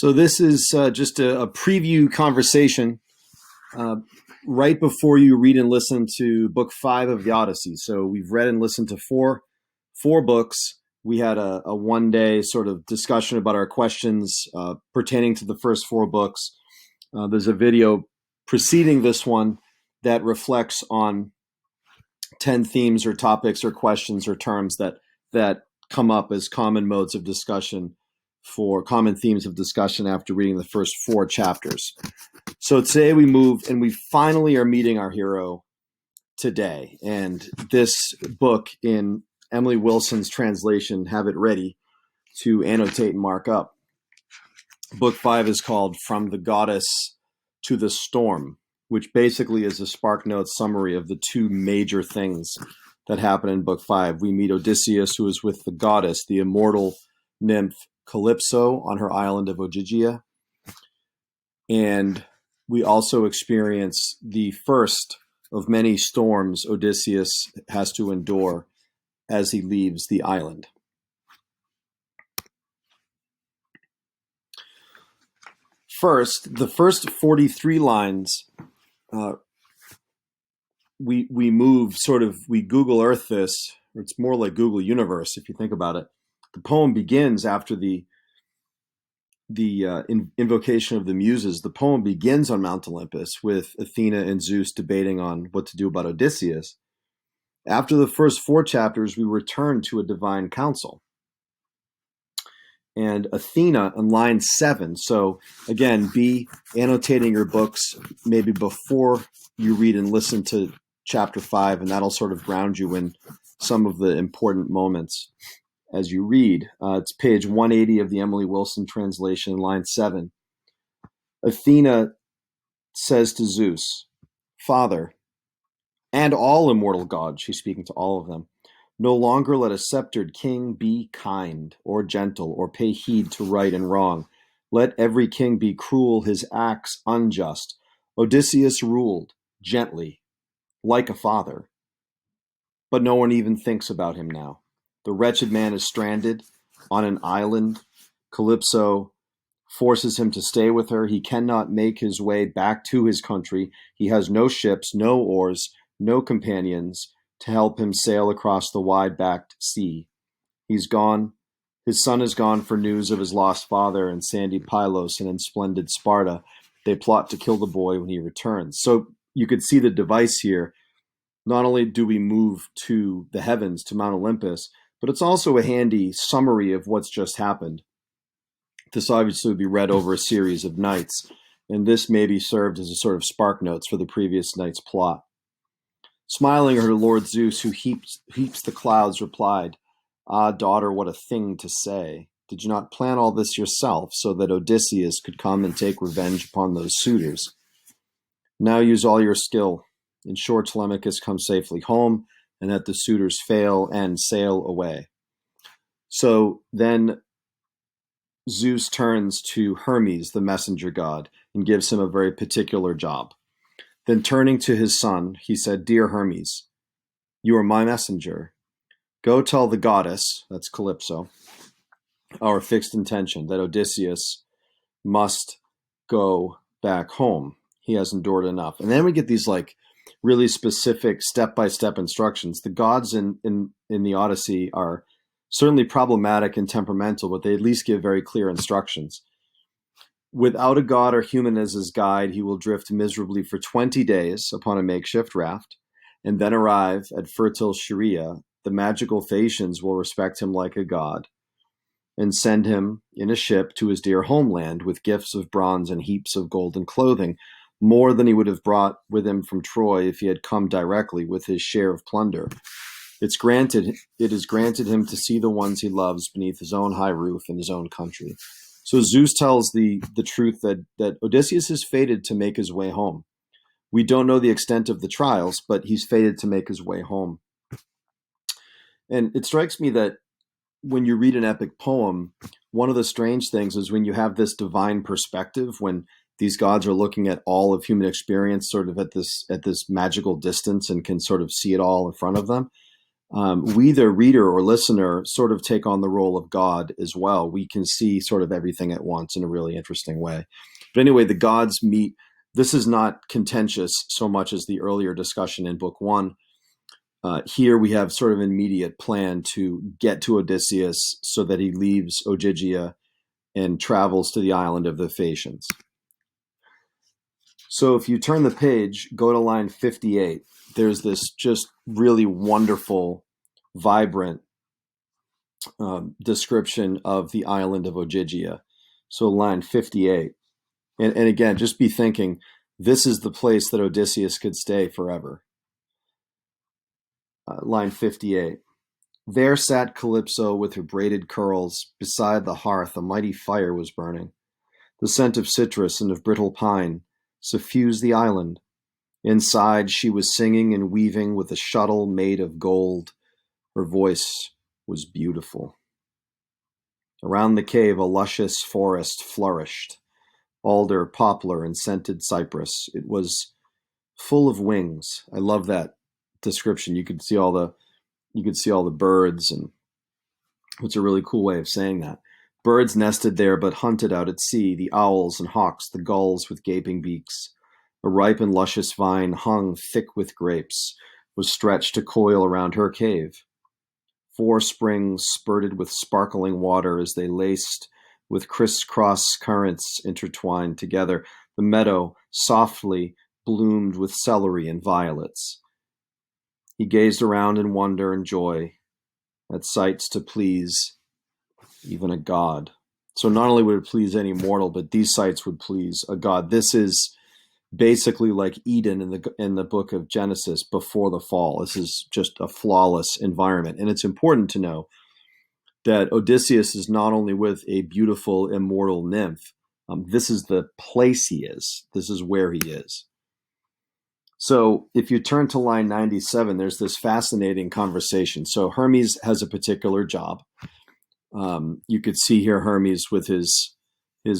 So this is just a preview conversation uh, right before you read and listen to book 5 of the Odyssey. So we've read and listened to four books. We had a 1 day sort of discussion about our questions pertaining to the first 4 books. There's a video preceding this one that reflects on 10 themes or topics or questions or terms that come up as common modes of discussion for common themes of discussion after reading the first 4 chapters. So today we move and we finally are meeting our hero today. And this book in Emily Wilson's translation, have it ready to annotate and mark up. Book 5 is called From the Goddess to the Storm, which basically is a SparkNotes summary of the 2 major things that happen in book 5. We meet Odysseus, who is with the goddess, the immortal nymph Calypso, on her island of Ogygia. And we also experience the first of many storms Odysseus has to endure as he leaves the island. First, the first 43 lines, we move sort of, we Google Earth this, or it's more like Google Universe if you think about it. The poem begins after the invocation of the Muses. The poem begins on Mount Olympus with Athena and Zeus debating on what to do about Odysseus. After the first 4 chapters, we return to a divine council. And Athena on line 7. So again, be annotating your books maybe before you read and listen to chapter 5, and that'll sort of ground you in some of the important moments as you read. It's page 180 of the Emily Wilson translation, line 7. Athena says to Zeus, "Father, and all immortal gods," she's speaking to all of them, "no longer let a sceptered king be kind or gentle or pay heed to right and wrong. Let every king be cruel, his acts unjust. Odysseus ruled gently, like a father, but no one even thinks about him now. The wretched man is stranded on an island. Calypso forces him to stay with her. He cannot make his way back to his country. He has no ships, no oars, no companions to help him sail across the wide-backed sea. He's gone. His son is gone for news of his lost father in sandy Pylos and in splendid Sparta. They plot to kill the boy when he returns." So you could see the device here. Not only do we move to the heavens, to Mount Olympus, but it's also a handy summary of what's just happened. This obviously would be read over a series of nights, and this maybe served as a sort of spark notes for the previous night's plot. Smiling, her lord Zeus, who heaps the clouds, replied, "Ah, daughter, what a thing to say. Did you not plan all this yourself so that Odysseus could come and take revenge upon those suitors? Now use all your skill. Ensure Telemachus comes safely home and that the suitors fail and sail away." So then Zeus turns to Hermes, the messenger god, and gives him a very particular job. Then turning to his son, he said, "Dear Hermes, you are my messenger. Go tell the goddess," that's Calypso, "our fixed intention, that Odysseus must go back home. He has endured enough." And then we get these like really specific step-by-step instructions. The gods in the Odyssey are certainly problematic and temperamental, but they at least give very clear instructions. Without a god or human as his guide, he will drift miserably for 20 days upon a makeshift raft, and then arrive at fertile Scheria. The magical Phaeacians will respect him like a god, and send him in a ship to his dear homeland with gifts of bronze and heaps of golden clothing, more than he would have brought with him from Troy if he had come directly with his share of plunder. It is granted him to see the ones he loves beneath his own high roof in his own country. So Zeus tells the truth that Odysseus is fated to make his way home. We don't know the extent of the trials, but he's fated to make his way home. And it strikes me that when you read an epic poem, one of the strange things is when you have this divine perspective, when these gods are looking at all of human experience sort of at this magical distance and can sort of see it all in front of them. we, the reader or listener, sort of take on the role of God as well. We can see sort of everything at once in a really interesting way. But anyway, the gods meet. This is not contentious so much as the earlier discussion in book one. Here we have sort of an immediate plan to get to Odysseus so that he leaves Ogygia and travels to the island of the Phaeacians. So if you turn the page, go to line 58, there's this just really wonderful, vibrant description of the island of Ogygia. So line 58. And again, just be thinking, this is the place that Odysseus could stay forever. Line 58. There sat Calypso with her braided curls. Beside the hearth a mighty fire was burning. The scent of citrus and of brittle pine suffused the island. Inside she was singing and weaving with a shuttle made of gold. Her voice was beautiful. Around the cave a luscious forest flourished. Alder, poplar, and scented cypress. It was full of wings. I love that description. You could see all the birds, and it's a really cool way of saying that. Birds nested there but hunted out at sea, the owls and hawks, the gulls with gaping beaks. A ripe and luscious vine hung thick with grapes was stretched to coil around her cave. 4 springs spurted with sparkling water as they laced with criss-cross currents intertwined together. The meadow softly bloomed with celery and violets. He gazed around in wonder and joy at sights to please even a god. So not only would it please any mortal, but these sights would please a god. This is basically like Eden in the book of Genesis before the fall. This is just a flawless environment. And it's important to know that Odysseus is not only with a beautiful immortal nymph, this is the place he is. This is where he is. So if you turn to line 97, there's this fascinating conversation. So Hermes has a particular job. You could see here Hermes with his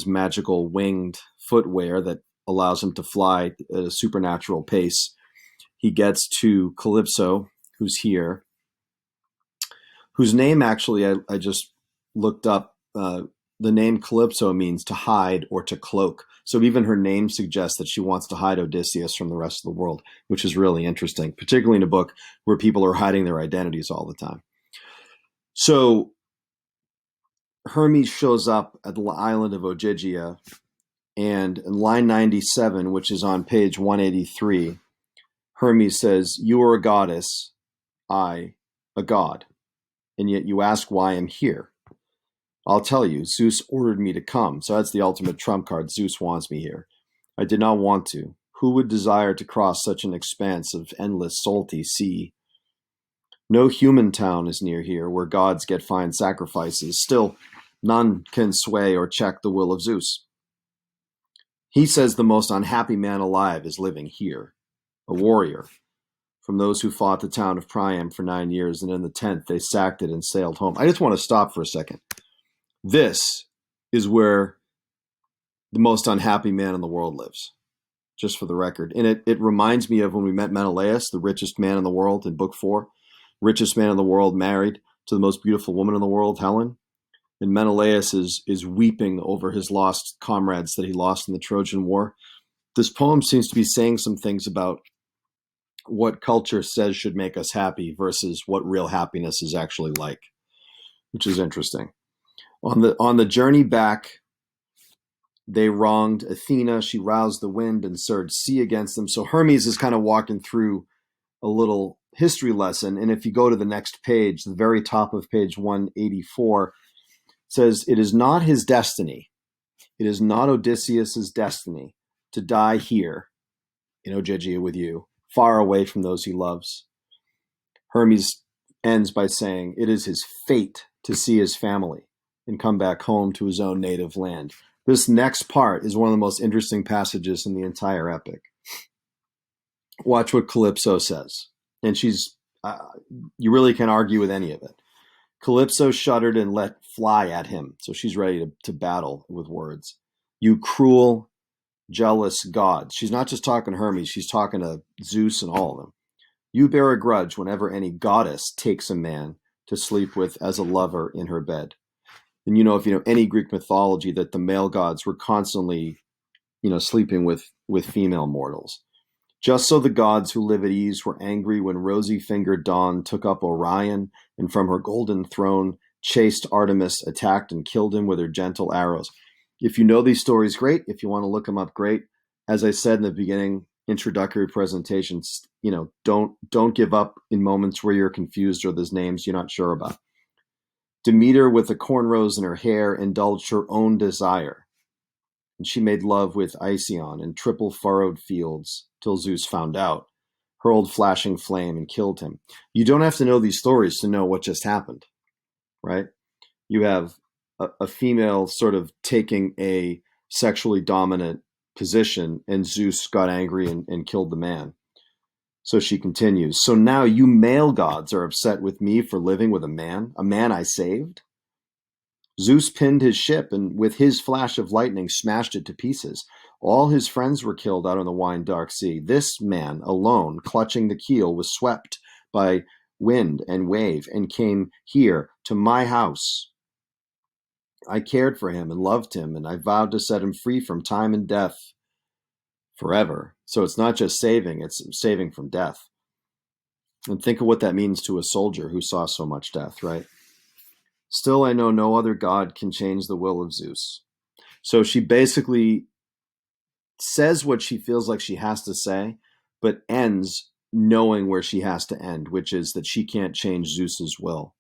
magical winged footwear that allows him to fly at a supernatural pace. He gets to Calypso, who's here, whose name actually I just looked up. The name Calypso means to hide or to cloak. So even her name suggests that she wants to hide Odysseus from the rest of the world, which is really interesting, particularly in a book where people are hiding their identities all the time. So Hermes shows up at the island of Ogygia, and in line 97, which is on page 183, Hermes says, "You are a goddess, I a god, and yet you ask why I'm here. I'll tell you, Zeus ordered me to come, so that's the ultimate trump card. Zeus wants me here. I did not want to. Who would desire to cross such an expanse of endless, salty sea? No human town is near here, where gods get fine sacrifices. Still, none can sway or check the will of Zeus. He says the most unhappy man alive is living here, a warrior, from those who fought the town of Priam for 9 years, and in the 10th they sacked it and sailed home." I just want to stop for a second. This is where the most unhappy man in the world lives, just for the record. And it reminds me of when we met Menelaus, the richest man in the world, in book 4. Richest man in the world, married to the most beautiful woman in the world, Helen. And Menelaus is weeping over his lost comrades that he lost in the Trojan War. This poem seems to be saying some things about what culture says should make us happy versus what real happiness is actually like, which is interesting. On the journey back, they wronged Athena. She roused the wind and surged sea against them. So Hermes is kind of walking through a little history lesson. And if you go to the next page, the very top of page 184, says, "It is not his destiny. It is not Odysseus's destiny to die here in Ogygia with you, far away from those he loves." Hermes ends by saying, "It is his fate to see his family and come back home to his own native land." This next part is one of the most interesting passages in the entire epic. Watch what Calypso says. And you really can't argue with any of it. Calypso shuddered and let fly at him. So she's ready to battle with words. "You cruel, jealous gods." She's not just talking to Hermes, she's talking to Zeus and all of them. You bear a grudge whenever any goddess takes a man to sleep with as a lover in her bed. And if you know any Greek mythology, that the male gods were constantly, sleeping with female mortals. Just so the gods who live at ease were angry when rosy-fingered Dawn took up Orion and from her golden throne chased Artemis, attacked and killed him with her gentle arrows. If you know these stories, great. If you want to look them up, great. As I said in the beginning, introductory presentations, don't give up in moments where you're confused or there's names you're not sure about. Demeter, with the cornrows in her hair, indulged her own desire, and she made love with Ision in triple-furrowed fields till Zeus found out, hurled flashing flame, and killed him. You don't have to know these stories to know what just happened, right? You have a female sort of taking a sexually dominant position, and Zeus got angry and killed the man. So she continues, so now you male gods are upset with me for living with a man I saved? Zeus pinned his ship and with his flash of lightning smashed it to pieces. All his friends were killed out on the wine-dark sea. This man alone, clutching the keel, was swept by wind and wave and came here to my house. I cared for him and loved him, and I vowed to set him free from time and death forever. So it's not just saving, it's saving from death. And think of what that means to a soldier who saw so much death, right? Still, I know no other god can change the will of Zeus. So she basically says what she feels like she has to say, but ends knowing where she has to end, which is that she can't change Zeus's will.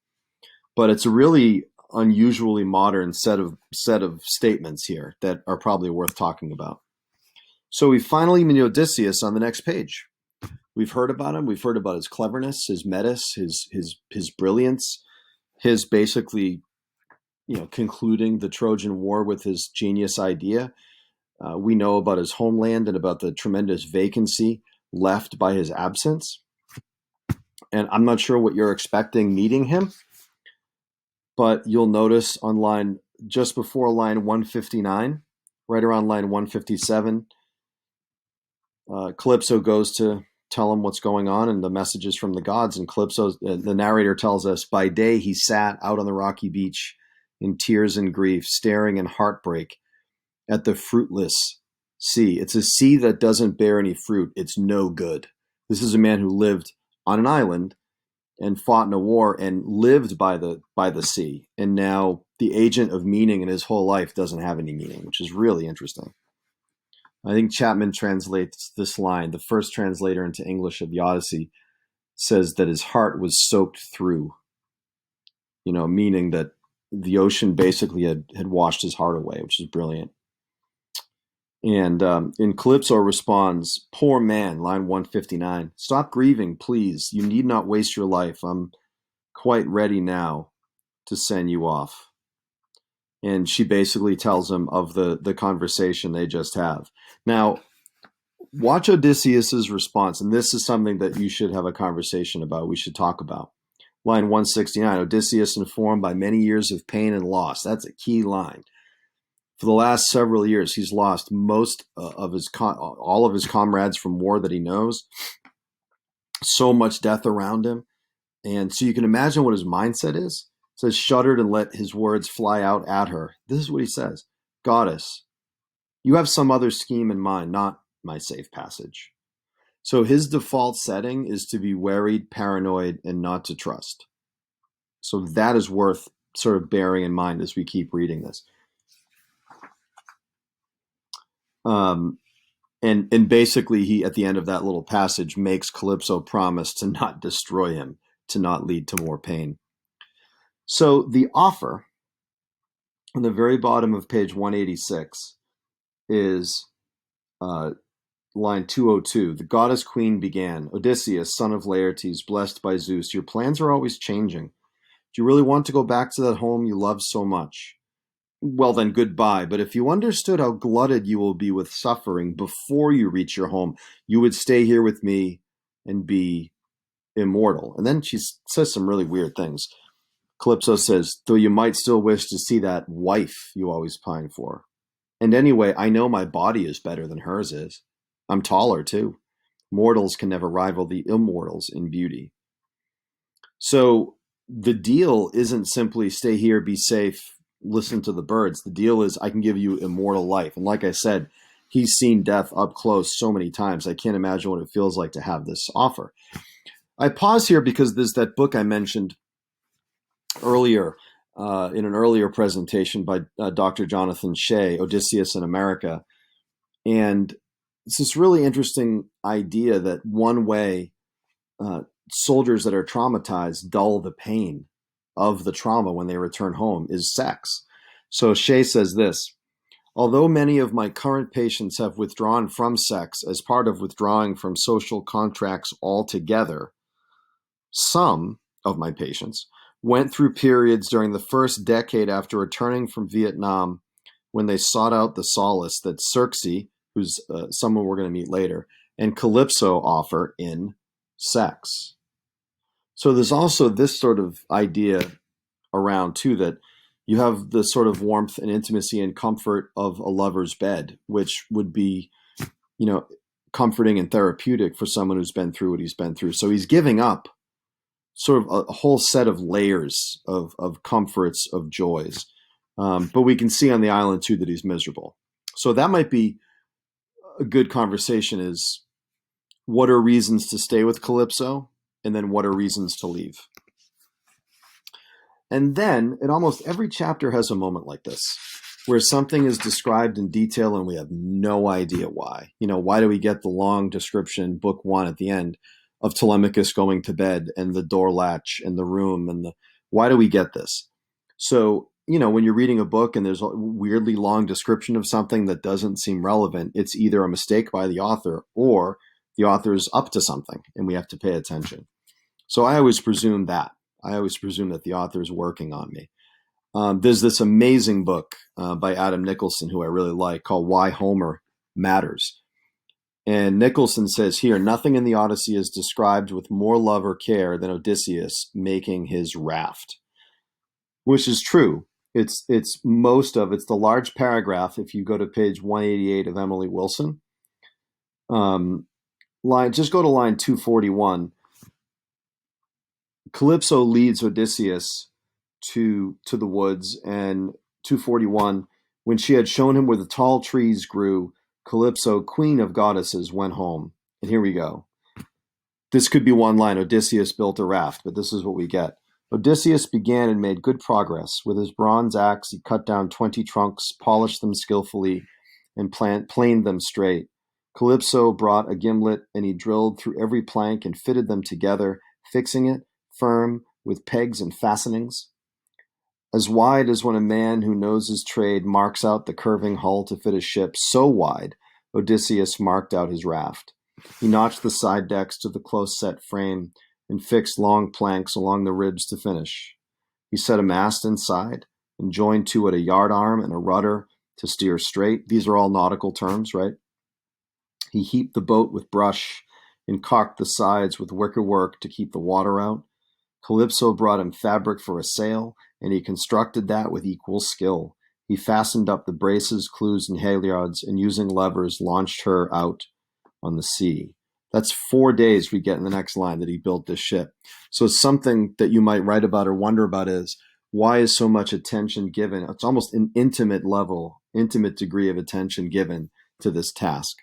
But it's a really unusually modern set of statements here that are probably worth talking about. So we finally meet Odysseus on the next page. We've heard about him. We've heard about his cleverness, his metis, his brilliance, his basically, concluding the Trojan War with his genius idea. We know about his homeland and about the tremendous vacancy left by his absence. And I'm not sure what you're expecting meeting him, but you'll notice on just before line 159, right around line 157, Calypso goes to tell him what's going on and the messages from the gods. And Calypso, the narrator tells us, by day he sat out on the rocky beach in tears and grief, staring in heartbreak at the fruitless sea. It's a sea that doesn't bear any fruit. It's no good. This is a man who lived on an island and fought in a war and lived by the sea. And now the agent of meaning in his whole life doesn't have any meaning, which is really interesting. I think Chapman translates this line, the first translator into English of the Odyssey, says that his heart was soaked through, meaning that the ocean basically had washed his heart away, which is brilliant. And Calypso responds, poor man, line 159, stop grieving, please. You need not waste your life. I'm quite ready now to send you off. And she basically tells him of the conversation they just have. Now, watch Odysseus's response, and this is something that you should have a conversation about, we should talk about. Line 169, Odysseus informed by many years of pain and loss. That's a key line. For the last several years, he's lost most of all of his comrades from war that he knows. So much death around him. And so you can imagine what his mindset is. It says, shuddered and let his words fly out at her. This is what he says. Goddess, you have some other scheme in mind, not my safe passage. So his default setting is to be worried, paranoid, and not to trust. So that is worth sort of bearing in mind as we keep reading this. And basically he, at the end of that little passage, makes Calypso promise to not destroy him, to not lead to more pain. So the offer on the very bottom of page 186 is line 202. The goddess queen began, Odysseus, son of Laertes, blessed by Zeus, your plans are always changing. Do you really want to go back to that home you love so much? Well, then, goodbye. But if you understood how glutted you will be with suffering before you reach your home, you would stay here with me and be immortal. And then she says some really weird things. Calypso says, though you might still wish to see that wife you always pine for. And anyway, I know my body is better than hers is. I'm taller, too. Mortals can never rival the immortals in beauty. So the deal isn't simply stay here, be safe, listen to the birds. The deal is I can give you immortal life. And like I said, he's seen death up close so many times. I can't imagine what it feels like to have this offer. I pause here because there's that book I mentioned earlier in an earlier presentation by Dr. Jonathan Shea, Odysseus in America. And it's this really interesting idea that one way soldiers that are traumatized dull the pain of the trauma when they return home is sex. So Shea says this: although many of my current patients have withdrawn from sex as part of withdrawing from social contracts altogether, some of my patients went through periods during the first decade after returning from Vietnam when they sought out the solace that Circe, who's someone we're going to meet later, and Calypso offer in sex. So there's also this sort of idea around too, that you have the sort of warmth and intimacy and comfort of a lover's bed, which would be, comforting and therapeutic for someone who's been through what he's been through. So he's giving up sort of a whole set of layers of comforts, of joys. But we can see on the island too that he's miserable. So that might be a good conversation, is what are reasons to stay with Calypso? And then what are reasons to leave? And then in almost every chapter has a moment like this, where something is described in detail and we have no idea why. Why do we get the long description, book 1 at the end, of Telemachus going to bed and the door latch and the room why do we get this? So, when you're reading a book and there's a weirdly long description of something that doesn't seem relevant, it's either a mistake by the author or the author's up to something and we have to pay attention. So I always presume that. the author is working on me. There's this amazing book by Adam Nicholson, who I really like, called Why Homer Matters. And Nicholson says here, nothing in the Odyssey is described with more love or care than Odysseus making his raft, which is true. It's the large paragraph. If you go to page 188 of Emily Wilson, just go to line 241. Calypso leads Odysseus to the woods, and 241, when she had shown him where the tall trees grew, Calypso, queen of goddesses, went home. And here we go. This could be one line, Odysseus built a raft, but this is what we get. Odysseus began and made good progress. With his bronze axe, he cut down 20 trunks, polished them skillfully, and planed them straight. Calypso brought a gimlet, and he drilled through every plank and fitted them together, fixing it firm with pegs and fastenings. As wide as when a man who knows his trade marks out the curving hull to fit a ship, so wide Odysseus marked out his raft. He notched the side decks to the close-set frame and fixed long planks along the ribs to finish. He set a mast inside and joined to it a yard arm and a rudder to steer straight. These are all nautical terms, right? He heaped the boat with brush and caulked the sides with wickerwork to keep the water out. Calypso brought him fabric for a sail, and he constructed that with equal skill. He fastened up the braces, clews, and halyards, and using levers launched her out on the sea. That's 4 days we get in the next line that he built this ship. So something that you might write about or wonder about is, why is so much attention given? It's almost an intimate degree of attention given to this task.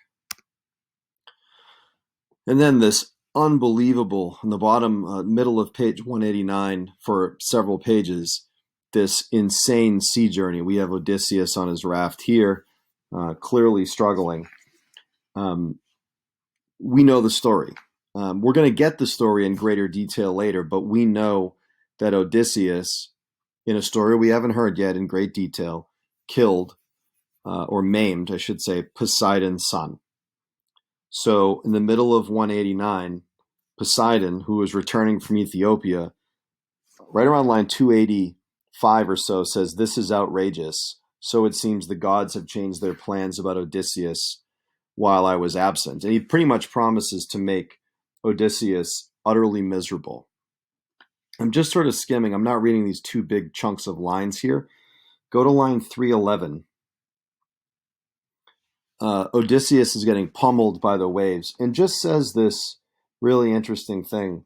And then this unbelievable, in the bottom middle of page 189 for several pages, this insane sea journey. We have Odysseus on his raft here, clearly struggling. We know the story. We're going to get the story in greater detail later, but we know that Odysseus, in a story we haven't heard yet in great detail, killed or maimed, I should say, Poseidon's son. So in the middle of 189, Poseidon, who was returning from Ethiopia, right around line 285 or so, says, "This is outrageous. So it seems the gods have changed their plans about Odysseus while I was absent." And he pretty much promises to make Odysseus utterly miserable. I'm just sort of skimming. I'm not reading these two big chunks of lines here. Go to line 311. Odysseus is getting pummeled by the waves and just says this really interesting thing.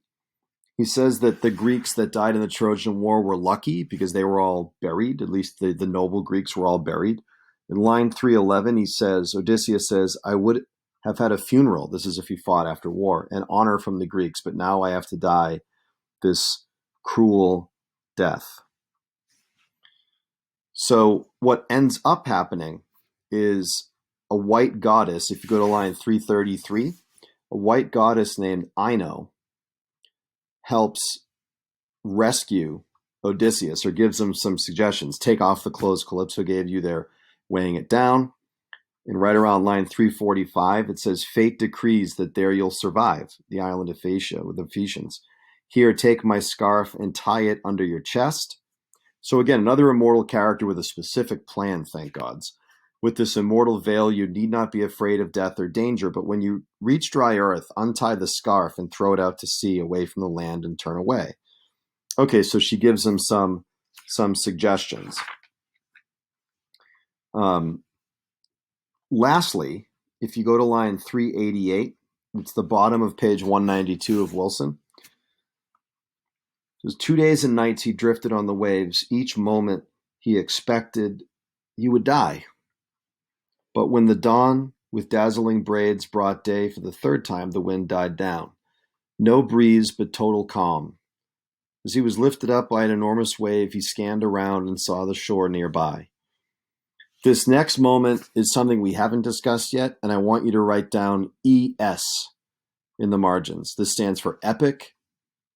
He says that the Greeks that died in the Trojan War were lucky because they were all buried. At least the noble Greeks were all buried. In line 311, he says, Odysseus says, I would have had a funeral. This is if he fought after war, and honor from the Greeks, but now I have to die this cruel death. So what ends up happening is a white goddess, if you go to line 333, a white goddess named Ino helps rescue Odysseus, or gives him some suggestions. Take off the clothes Calypso gave you there, weighing it down. And right around line 345, it says, Fate decrees that there you'll survive, the island of Phaeacia with the Phaeacians. Here, take my scarf and tie it under your chest. So again, another immortal character with a specific plan, thank gods. With this immortal veil, you need not be afraid of death or danger, but when you reach dry earth, untie the scarf and throw it out to sea away from the land and turn away. Okay, so she gives him some suggestions. Lastly, if you go to line 388, it's the bottom of page 192 of Wilson. It was 2 days and nights he drifted on the waves. Each moment he expected he would die. But when the dawn with dazzling braids brought day for the third time, the wind died down. No breeze, but total calm. As he was lifted up by an enormous wave, he scanned around and saw the shore nearby. This next moment is something we haven't discussed yet, and I want you to write down ES in the margins. This stands for epic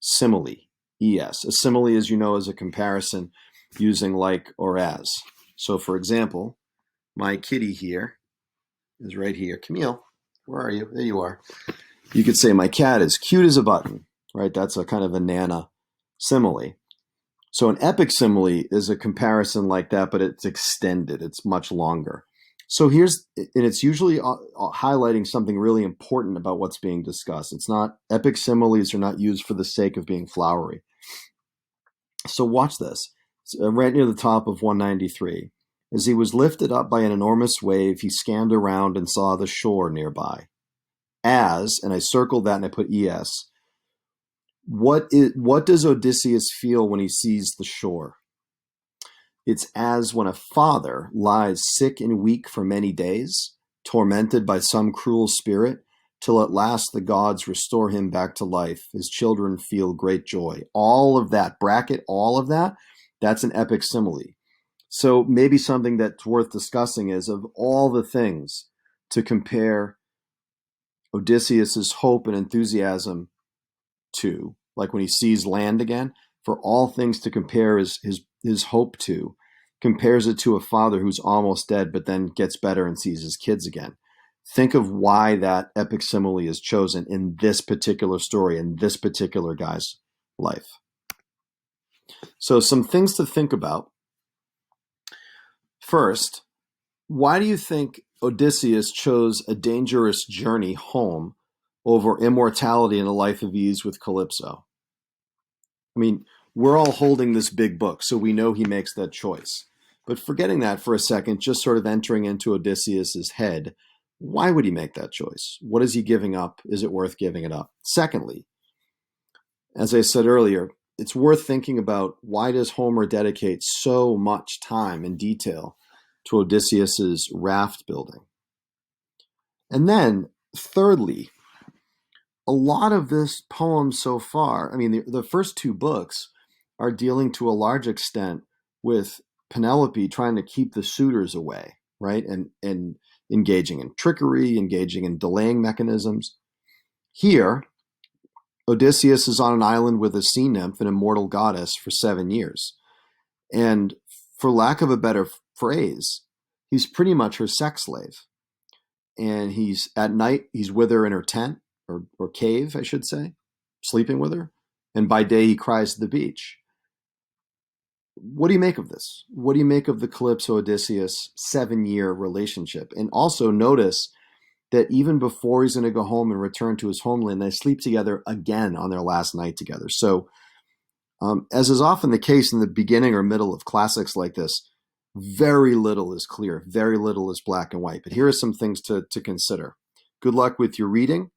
simile, ES. A simile, as you know, is a comparison using like or as. So, for example, my kitty here is right here. Camille, where are you? There you are. You could say my cat is cute as a button, right? That's a kind of a Nana simile. So an epic simile is a comparison like that, but it's extended. It's much longer. So and it's usually highlighting something really important about what's being discussed. It's not, epic similes are not used for the sake of being flowery. So watch this. Right near the top of 193. As he was lifted up by an enormous wave, he scanned around and saw the shore nearby. As, and I circled that and I put ES, what does Odysseus feel when he sees the shore? It's as when a father lies sick and weak for many days, tormented by some cruel spirit, till at last the gods restore him back to life. His children feel great joy. All of that, bracket all of that, that's an epic simile. So maybe something that's worth discussing is, of all the things to compare Odysseus's hope and enthusiasm to, like when he sees land again, for all things to compare his hope to, compares it to a father who's almost dead but then gets better and sees his kids again. Think of why that epic simile is chosen in this particular story, in this particular guy's life. So some things to think about. First, why do you think Odysseus chose a dangerous journey home over immortality and a life of ease with Calypso? I mean, we're all holding this big book, so we know he makes that choice. But forgetting that for a second, just sort of entering into Odysseus's head, why would he make that choice? What is he giving up? Is it worth giving it up? Secondly, as I said earlier, it's worth thinking about, why does Homer dedicate so much time and detail to Odysseus's raft building? And then, thirdly, a lot of this poem so far, I mean, the first two books are dealing to a large extent with Penelope trying to keep the suitors away, right? And engaging in trickery, engaging in delaying mechanisms. Here, Odysseus is on an island with a sea nymph, an immortal goddess, for 7 years. And for lack of a better phrase, he's pretty much her sex slave. And at night, he's with her in her tent, or cave, I should say, sleeping with her. And by day, he cries to the beach. What do you make of this? What do you make of the Calypso-Odysseus 7-year relationship? And also notice that even before he's going to go home and return to his homeland, they sleep together again on their last night together. So, as is often the case in the beginning or middle of classics like this, very little is clear, very little is black and white. But here are some things to consider. Good luck with your reading,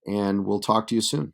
and we'll talk to you soon.